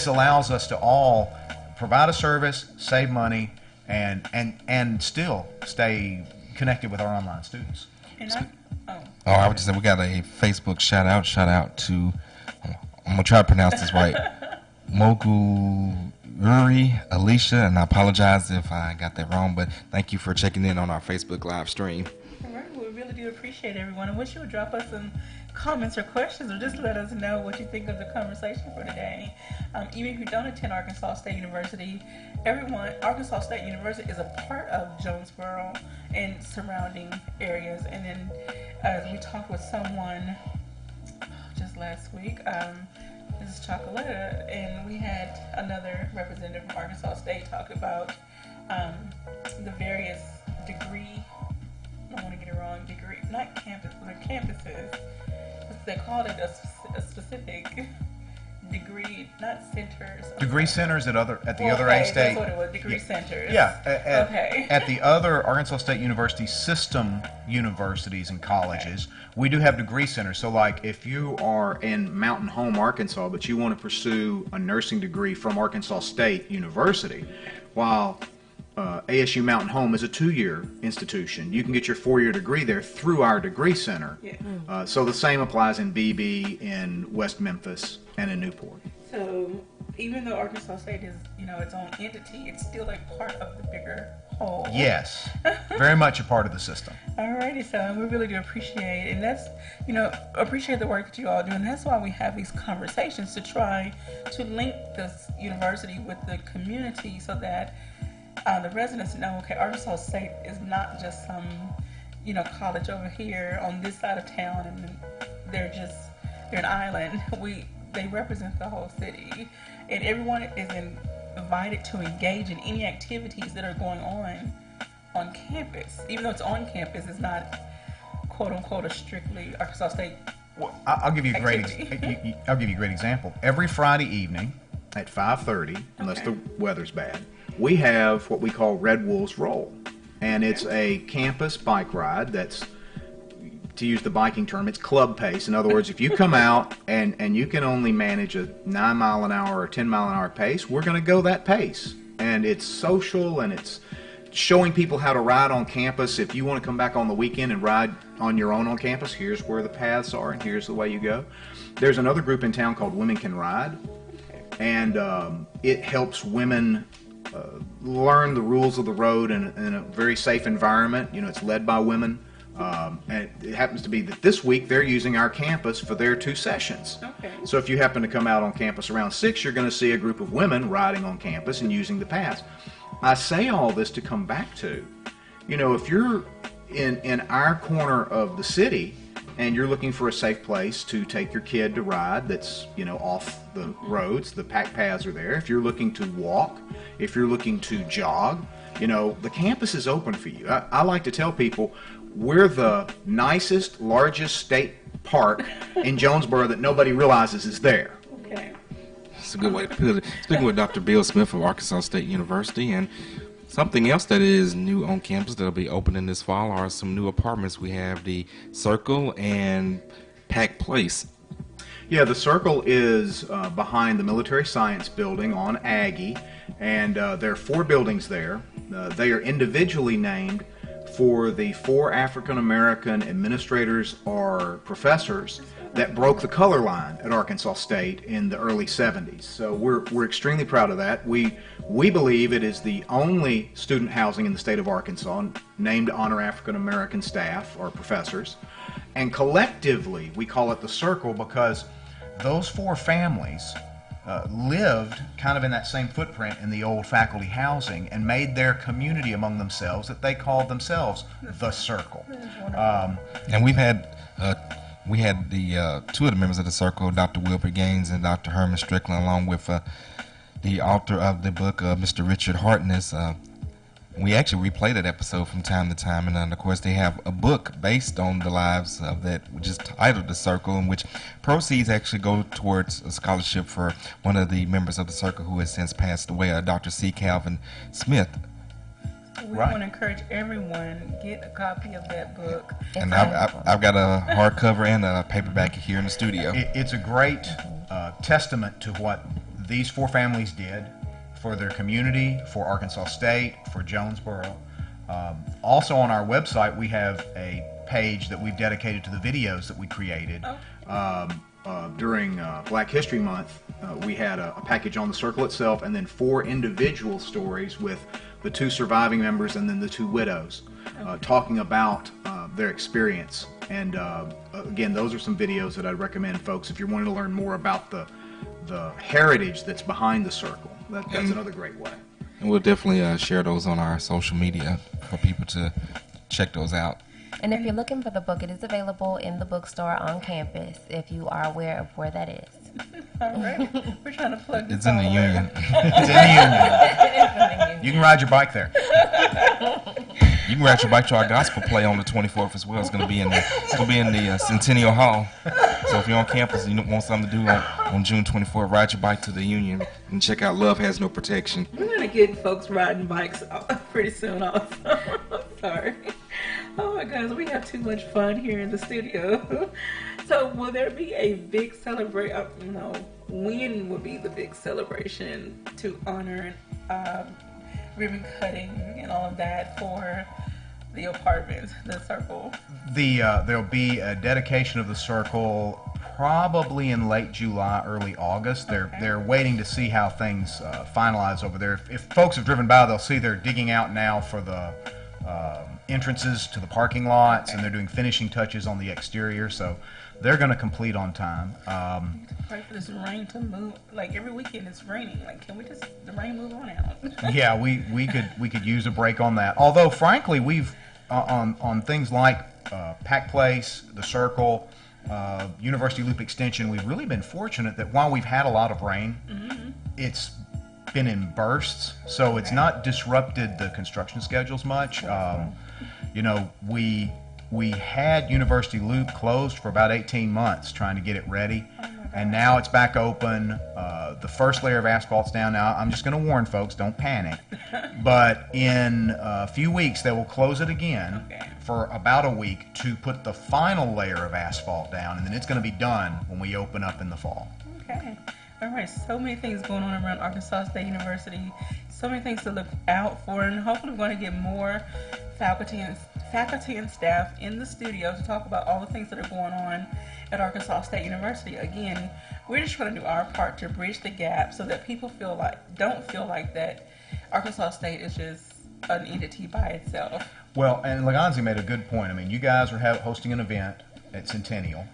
allows us to all provide a service, save money, and still stay connected with our online students. And I would just say we got a Facebook shout out to, I'm gonna try to pronounce this right, Moguri Alicia, and I apologize if I got that wrong, but thank you for checking in on our Facebook live stream. all right, we really do appreciate everyone. I wish you would drop us some comments or questions, or just let us know what you think of the conversation for today. Even if you don't attend Arkansas State University, Arkansas State University is a part of Jonesboro and surrounding areas. And then we talked with someone just last week, this is Chocolata, and we had another representative from Arkansas State talk about the various degree, I don't want to get it wrong, not campus, but campuses. They called it a specific degree, not centers. Degree centers at the other okay, A-State. That's what it was, degree centers. Yeah, okay. At the other Arkansas State University system universities and colleges, we do have degree centers. So like if you are in Mountain Home, Arkansas, but you want to pursue a nursing degree from Arkansas State University, while ASU Mountain Home is a 2-year institution, you can get your 4-year degree there through our degree center. Yeah. So the same applies in BB, in West Memphis, and in Newport. So even though Arkansas State is, you know, its own entity, it's still a part of the bigger whole. Yes, very much a part of the system. Alrighty, so we really do appreciate it, and that's, you know, appreciate the work that you all do, and that's why we have these conversations, to try to link this university with the community so that the residents know, okay, Arkansas State is not just some, you know, college over here on this side of town, and they're an island. They represent the whole city, and everyone is invited to engage in any activities that are going on campus. Even though it's on campus, it's not quote unquote a strictly Arkansas State. Well, I'll give you a great activity. I'll give you a great example. Every Friday evening at 5:30, unless the weather's bad, we have what we call Red Wolves Roll, and it's a campus bike ride that's, to use the biking term, it's club pace. In other words, if you come out and you can only manage a 9 mile an hour or 10 mile an hour pace, we're going to go that pace. And it's social, and it's showing people how to ride on campus. If you want to come back on the weekend and ride on your own on campus, here's where the paths are and here's the way you go. There's another group in town called Women Can Ride, and it helps women learn the rules of the road in a very safe environment. You know, it's led by women. And it happens to be that this week they're using our campus for their 2 sessions. Okay. So if you happen to come out on campus around 6, you're going to see a group of women riding on campus and using the paths. I say all this to come back to, You know, if you're in our corner of the city and you're looking for a safe place to take your kid to ride that's, you know, off the roads, the packed paths are there. If you're looking to walk, if you're looking to jog, you know, the campus is open for you. I like to tell people we're the nicest, largest state park in Jonesboro that nobody realizes is there. Okay. That's a good way to put it. Speaking with Dr. Bill Smith of Arkansas State University, and something else that is new on campus that'll be opening this fall are some new apartments. We have the Circle and Pack Place. Yeah, the Circle is behind the Military Science Building on Aggie, and there are 4 buildings there. They are individually named for the 4 African American administrators or professors that broke the color line at Arkansas State in the early 70s. So we're extremely proud of that. We believe it is the only student housing in the state of Arkansas named to honor African American staff or professors. And collectively, we call it the Circle because those 4 families lived kind of in that same footprint in the old faculty housing and made their community among themselves that they called themselves the Circle. And we had the 2 of the members of the Circle, Dr. Wilbur Gaines and Dr. Herman Strickland, along with the author of the book, Mr. Richard Hartness. We actually replay that episode from time to time, and of course they have a book based on the lives of that, which is titled The Circle, in which proceeds actually go towards a scholarship for one of the members of the Circle who has since passed away, Dr. C. Calvin Smith. We want to encourage everyone, get a copy of that book. And I've got a hardcover and a paperback here in the studio. It's a great testament to what these 4 families did for their community, for Arkansas State, for Jonesboro. Also on our website, we have a page that we've dedicated to the videos that we created. During Black History Month, we had a package on the Circle itself and then 4 individual stories with the 2 surviving members and then the 2 widows talking about their experience. And again, those are some videos that I'd recommend folks if you're wanting to learn more about the heritage that's behind the Circle. That's another great way. And we'll definitely share those on our social media for people to check those out. And if you're looking for the book, it is available in the bookstore on campus if you are aware of where that is. All right. We're trying to plug this It's in the Union. It's in the Union. You can ride your bike there. You can ride your bike to our gospel play on the 24th as well. It's going to be in the Centennial Hall. So if you're on campus and you want something to do on June 24th, ride your bike to the Union and check out Love Has No Protection. We're going to get folks riding bikes pretty soon also. I'm sorry. Oh my gosh, we have too much fun here in the studio. So will there be a big celebration? When will be the big celebration to honor ribbon cutting and all of that for the apartments, the Circle? There'll be a dedication of the Circle probably in late July, early August. They're waiting to see how things finalize over there. If folks have driven by, they'll see they're digging out now for the entrances to the parking lots, and they're doing finishing touches on the exterior, so they're going to complete on time. Pray for this rain to move. Like every weekend it's raining. Like, can we just the rain move on out? Yeah, we could use a break on that. Although frankly, we've on things like Pack Place, the Circle, University Loop Extension, we've really been fortunate that while we've had a lot of rain, it's been in bursts, so it's not disrupted the construction schedules much. We had University Loop closed for about 18 months trying to get it ready, and now it's back open. The first layer of asphalt's down now. I'm just going to warn folks, don't panic, but in a few weeks they will close it again for about a week to put the final layer of asphalt down, and then it's going to be done when we open up in the fall. Okay. All right, so many things going on around Arkansas State University, so many things to look out for, and hopefully we're going to get more faculty and staff in the studio to talk about all the things that are going on at Arkansas State University. Again, we're just trying to do our part to bridge the gap so that people don't feel like that Arkansas State is just an entity by itself. Well, and Laganzi made a good point. I mean, you guys are hosting an event at Centennial.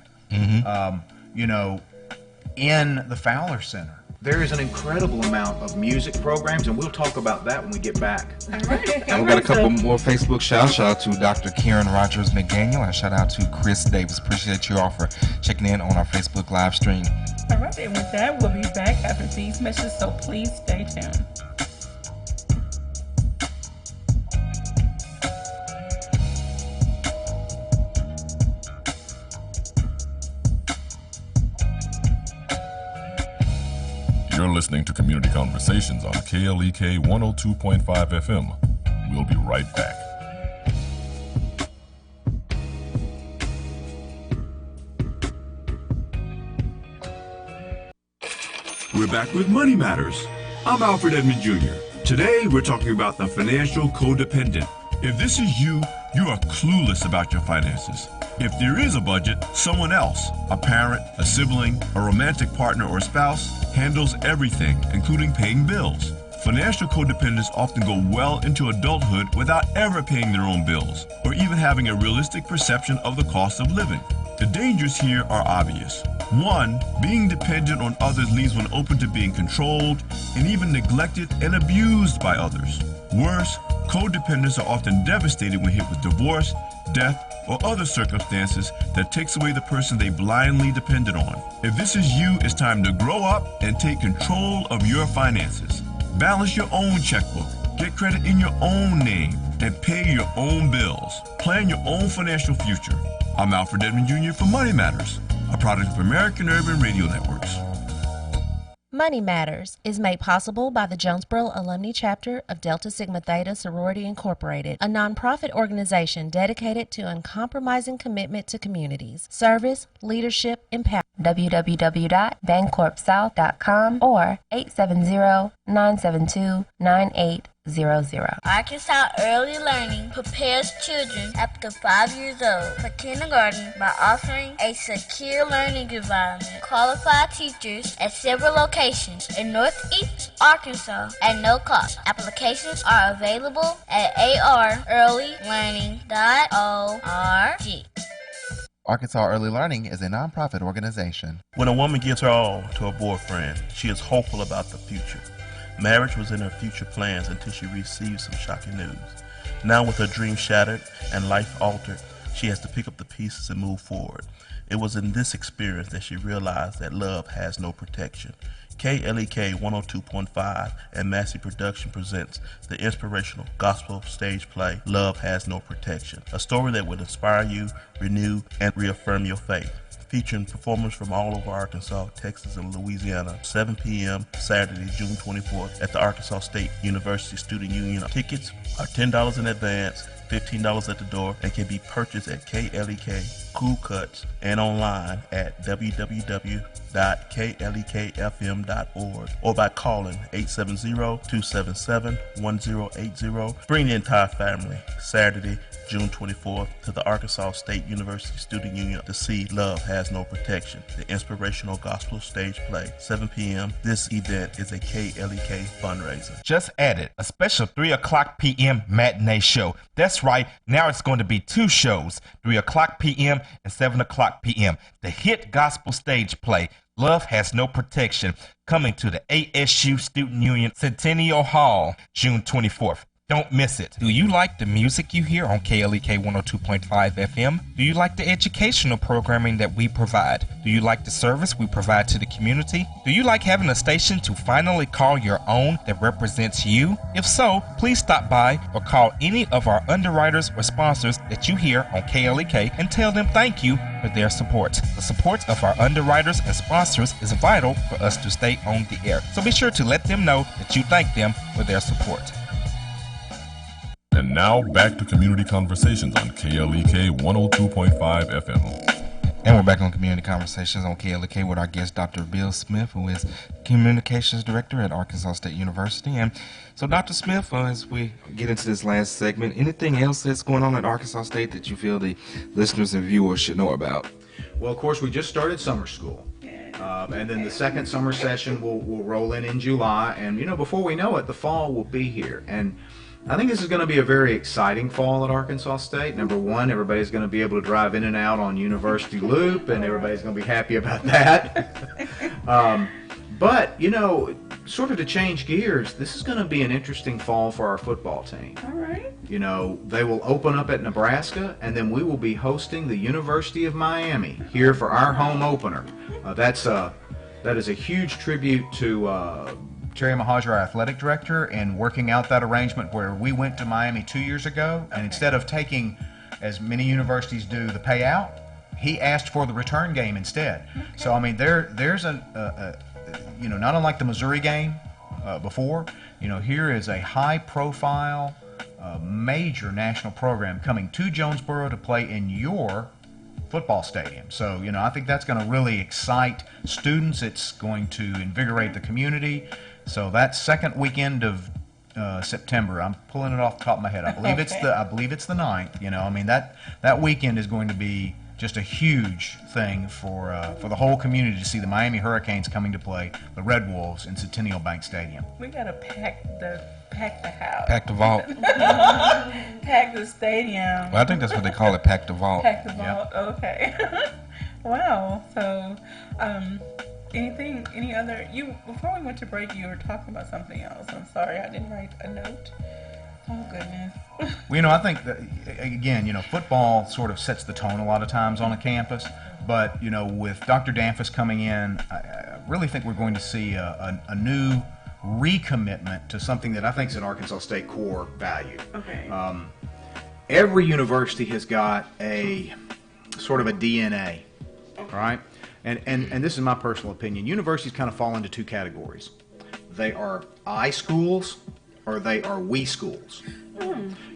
In the Fowler Center, there is an incredible amount of music programs, and we'll talk about that when we get back. All right. And we got a couple more Facebook shouts. Shout out to Dr. Karen Rogers McDaniel, and shout out to Chris Davis. Appreciate you all for checking in on our Facebook live stream. All right, and with that, we'll be back after these messages, so please stay tuned. You're listening to Community Conversations on KLEK 102.5 FM. We'll be right back. We're back with Money Matters. I'm Alfred Edmond Jr. Today, we're talking about the financial codependent. If this is you, you are clueless about your finances. If there is a budget, someone else, a parent, a sibling, a romantic partner or spouse, handles everything, including paying bills. Financial codependents often go well into adulthood without ever paying their own bills, or even having a realistic perception of the cost of living. The dangers here are obvious. 1, being dependent on others leaves one open to being controlled and even neglected and abused by others. Worse, codependents are often devastated when hit with divorce, death, or other circumstances that takes away the person they blindly depended on. If this is you, it's time to grow up and take control of your finances. Balance your own checkbook, get credit in your own name, and pay your own bills. Plan your own financial future. I'm Alfred Edmond Jr. for Money Matters, a product of American Urban Radio Networks. Money Matters is made possible by the Jonesboro Alumni Chapter of Delta Sigma Theta Sorority Incorporated, a nonprofit organization dedicated to uncompromising commitment to communities, service, leadership, and power. www.bancorpsouth.com or 870-972-9800. Arkansas Early Learning prepares children up to 5 years old for kindergarten by offering a secure learning environment, qualified teachers at several locations in Northeast Arkansas at no cost. Applications are available at arearlylearning.org. Arkansas Early Learning is a nonprofit organization. When a woman gives her all to a boyfriend, she is hopeful about the future. Marriage was in her future plans until she received some shocking news. Now with her dreams shattered and life altered, she has to pick up the pieces and move forward. It was in this experience that she realized that love has no protection. KLEK 102.5 and Massey Production presents the inspirational gospel stage play, Love Has No Protection, a story that will inspire you, renew, and reaffirm your faith. Featuring performers from all over Arkansas, Texas, and Louisiana, 7 p.m. Saturday, June 24th at the Arkansas State University Student Union. Tickets are $10 in advance, $15 at the door, and can be purchased at KLEK, Cool Cuts, and online at www.klekfm.org or by calling 870-277-1080. Bring the entire family Saturday, June 24th to the Arkansas State University Student Union to see Love Has No Protection, the inspirational gospel stage play, 7 p.m. This event is a KLEK fundraiser. Just added a special 3 o'clock p.m. matinee show. That's right, now it's going to be 2 shows, 3 o'clock p.m. and 7 o'clock p.m. The hit gospel stage play, Love Has No Protection, coming to the ASU Student Union Centennial Hall, June 24th. Don't miss it. Do you like the music you hear on KLEK 102.5 FM? Do you like the educational programming that we provide? Do you like the service we provide to the community? Do you like having a station to finally call your own that represents you? If so, please stop by or call any of our underwriters or sponsors that you hear on KLEK and tell them thank you for their support. The support of our underwriters and sponsors is vital for us to stay on the air. So be sure to let them know that you thank them for their support. And now back to Community Conversations on KLEK 102.5 FM. And we're back on Community Conversations on KLEK with our guest, Dr. Bill Smith, who is Communications Director at Arkansas State University. And so, Dr. Smith, as we get into this last segment, anything else that's going on at Arkansas State that you feel the listeners and viewers should know about? Well, of course, we just started summer school. And then the second summer session will roll in July. And, before we know it, the fall will be here. And I think this is going to be a very exciting fall at Arkansas State. Number one, everybody's going to be able to drive in and out on University Loop, and everybody's going to be happy about that. But, you know, sort of to change gears, this is going to be an interesting fall for our football team. All right. You know, they will open up at Nebraska, and then we will be hosting the University of Miami here for our home opener. That is a huge tribute to Terry Mahajer, our athletic director, and working out that arrangement where we went to Miami 2 years ago, and instead of taking, as many universities do, the payout, he asked for the return game instead. Okay. So, I mean, there's you know, not unlike the Missouri game before, you know, here is a high-profile, major national program coming to Jonesboro to play in your football stadium. So, you know, I think that's going to really excite students. It's going to invigorate the community. So that second weekend of September, I'm pulling it off the top of my head. I believe it's the 9th. You know, I mean that weekend is going to be just a huge thing for the whole community to see the Miami Hurricanes coming to play the Red Wolves in Centennial Bank Stadium. We gotta pack the house. Pack the vault. Pack the stadium. Well, I think that's what they call it, pack the vault. Pack the vault. Yep. Okay. Wow. So, any other? Before we went to break, you were talking about something else. I'm sorry, I didn't write a note. Oh goodness. Well, you know, I think that, again, you know, football sort of sets the tone a lot of times on a campus, but, you know, with Dr. Danfus coming in, I really think we're going to see a new recommitment to something that I think is an Arkansas State core value. Okay. Every university has got a sort of a DNA, all right? And this is my personal opinion. Universities kind of fall into two categories. They are I schools, or they are we schools.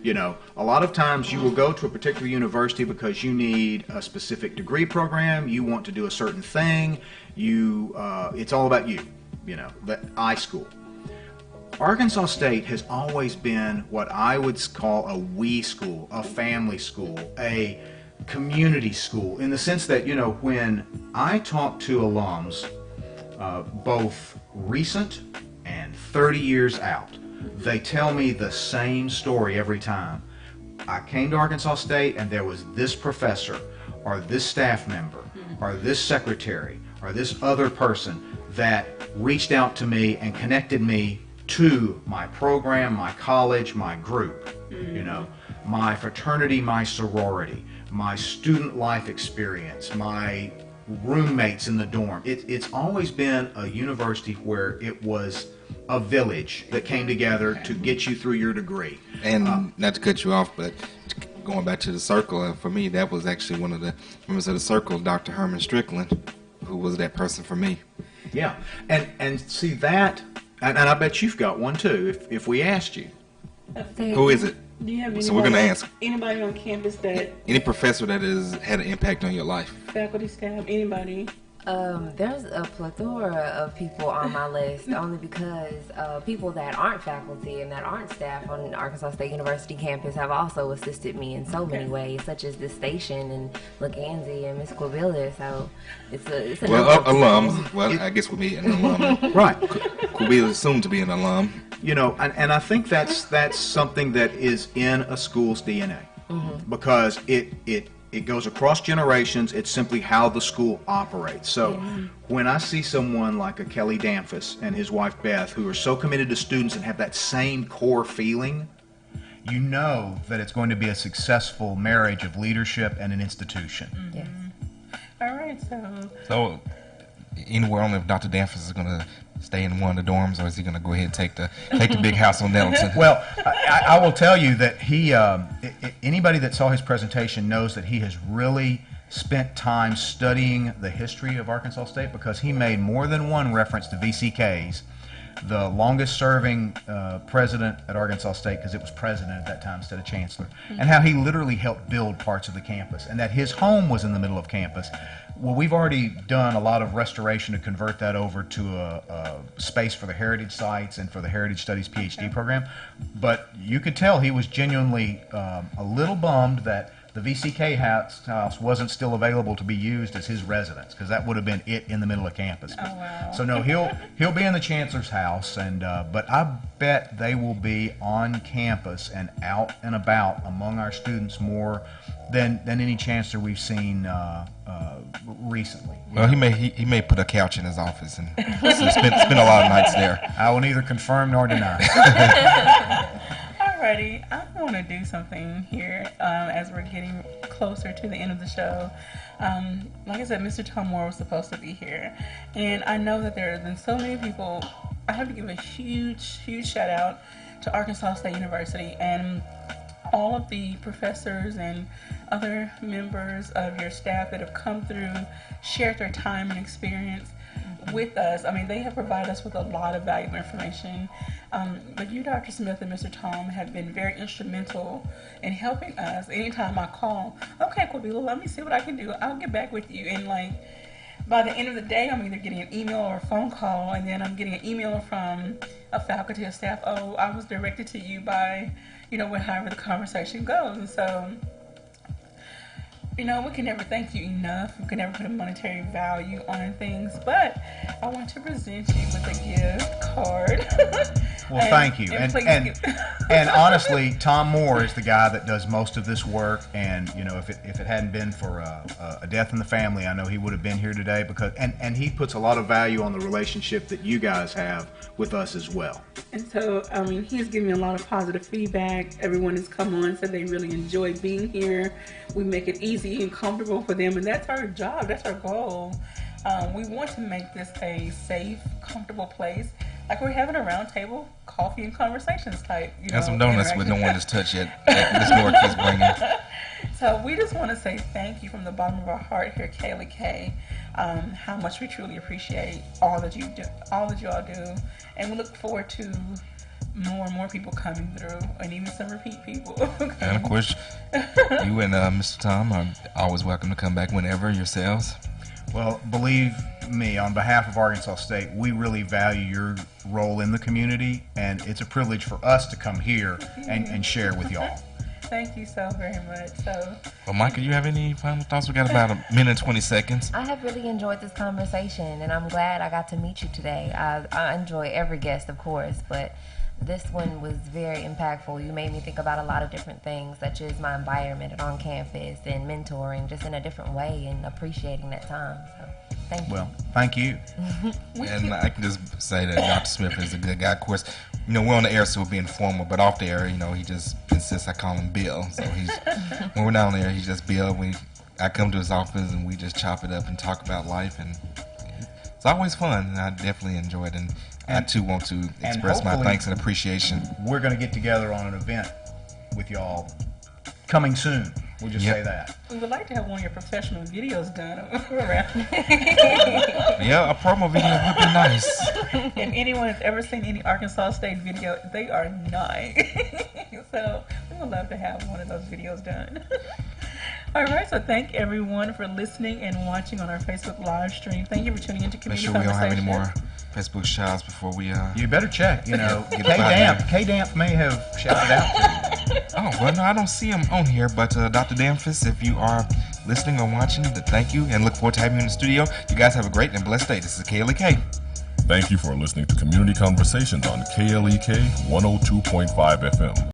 You know, a lot of times you will go to a particular university because you need a specific degree program, you want to do a certain thing, it's all about you, you know, the I school. Arkansas State has always been what I would call a we school, a family school, a community school, in the sense that, you know, when I talk to alums, both recent and 30 years out, they tell me the same story every time. I came to Arkansas State and there was this professor or this staff member or this secretary or this other person that reached out to me and connected me to my program, my college, my group, you know, my fraternity, my sorority, my student life experience, my roommates in the dorm. It's always been a university where it was a village that came together to get you through your degree. And not to cut you off, but going back to the circle, and for me, that was actually one of the members of the circle, Dr. Herman Strickland, who was that person for me. Yeah, and see that, and I bet you've got one too, if we asked you. Who is it? Do you have anybody, so we're going to ask anybody on campus that... Any professor that has had an impact on your life? Faculty, staff, anybody? There's a plethora of people on my list, only because people that aren't faculty and that aren't staff on Arkansas State University campus have also assisted me in so many ways, such as the station and LaGanzi and Miss Quabilla. So it's a alums. Well, I guess we'll be an alum. Right. Quabilla is soon to be an alum. You know, and I think that's something that is in a school's DNA, because it goes across generations. It's simply how the school operates. So when I see someone like a Kelly Danfus and his wife Beth, who are so committed to students and have that same core feeling, you know that it's going to be a successful marriage of leadership and an institution. Yes. All right, so anywhere on if Dr. Danfus is going to stay in one of the dorms, or is he going to go ahead and take the big house on Nettleton? Well, I will tell you that he, anybody that saw his presentation knows that he has really spent time studying the history of Arkansas State, because he made more than one reference to VCKs, the longest serving president at Arkansas State, because it was president at that time instead of chancellor, and how he literally helped build parts of the campus, and that his home was in the middle of campus. Well, we've already done a lot of restoration to convert that over to a space for the heritage sites and for the Heritage Studies PhD program. But you could tell he was genuinely a little bummed that the VCK house wasn't still available to be used as his residence, because that would have been it in the middle of campus. Oh, wow. So no, he'll be in the chancellor's house, and but I bet they will be on campus and out and about among our students more than any chancellor we've seen recently. Well, he may put a couch in his office and spend a lot of nights there. I will neither confirm nor deny. Alrighty, I want to do something here as we're getting closer to the end of the show. Like I said, Mr. Tom Moore was supposed to be here, and I know that there have been so many people. I have to give a huge shout out to Arkansas State University and all of the professors and other members of your staff that have come through, shared their time and experience with us. I mean, they have provided us with a lot of valuable information. But you, Dr. Smith and Mr. Tom, have been very instrumental in helping us. Anytime I call, okay, Quabila, let me see what I can do. I'll get back with you. And like, by the end of the day, I'm either getting an email or a phone call, and then I'm getting an email from a faculty or staff, oh, I was directed to you by, however the conversation goes. And so, we can never thank you enough. We can never put a monetary value on things, but I want to present you with a gift card. Well, thank you. And honestly, Tom Moore is the guy that does most of this work. And if it hadn't been for a death in the family, I know he would have been here today, because and he puts a lot of value on the relationship that you guys have with us as well. And so, he's given me a lot of positive feedback. Everyone has come on and said they really enjoy being here. We make it easy and comfortable for them, and that's our job. That's our goal. We want to make this a safe, comfortable place, like we're having a round table, coffee and conversations type. And some donuts with no one has touched yet. Miss Laura keeps bringing. So we just want to say thank you from the bottom of our heart here at KLEK. How much we truly appreciate all that you do, all that you all do, and we look forward to more and more people coming through, and even some repeat people. And of course, you and Mr. Tom are always welcome to come back whenever yourselves. Well, believe me, on behalf of Arkansas State, we really value your role in the community, and it's a privilege for us to come here and share with y'all. Thank you so very much. Well, Micah, you have any final thoughts? We got about a minute and 20 seconds. I have really enjoyed this conversation, and I'm glad I got to meet you today. I enjoy every guest, of course, but this one was very impactful. You made me think about a lot of different things, such as my environment on campus and mentoring just in a different way and appreciating that time. So, thank you. Well, thank you. And I can just say that Dr. Smith is a good guy. Of course, we're on the air, so we're being formal, but off the air, he just insists I call him Bill. So when we're not on the air, he's just Bill. I come to his office and we just chop it up and talk about life, and it's always fun, and I definitely enjoy it. And I too want to express my thanks and appreciation. We're going to get together on an event with y'all coming soon. We'll just say that. We would like to have one of your professional videos done around. Yeah, a promo video would be nice. If anyone has ever seen any Arkansas State video, they are nice. So we would love to have one of those videos done. All right, so thank everyone for listening and watching on our Facebook live stream. Thank you for tuning into Community Make sure we don't have any Conversation. more Facebook shouts before we You better check. K-Damp may have shouted out to you. Oh, well, no, I don't see him on here, but Dr. Damphus, if you are listening or watching, thank you, and look forward to having you in the studio. You guys have a great and blessed day. This is KLEK. Thank you for listening to Community Conversations on KLEK 102.5 FM.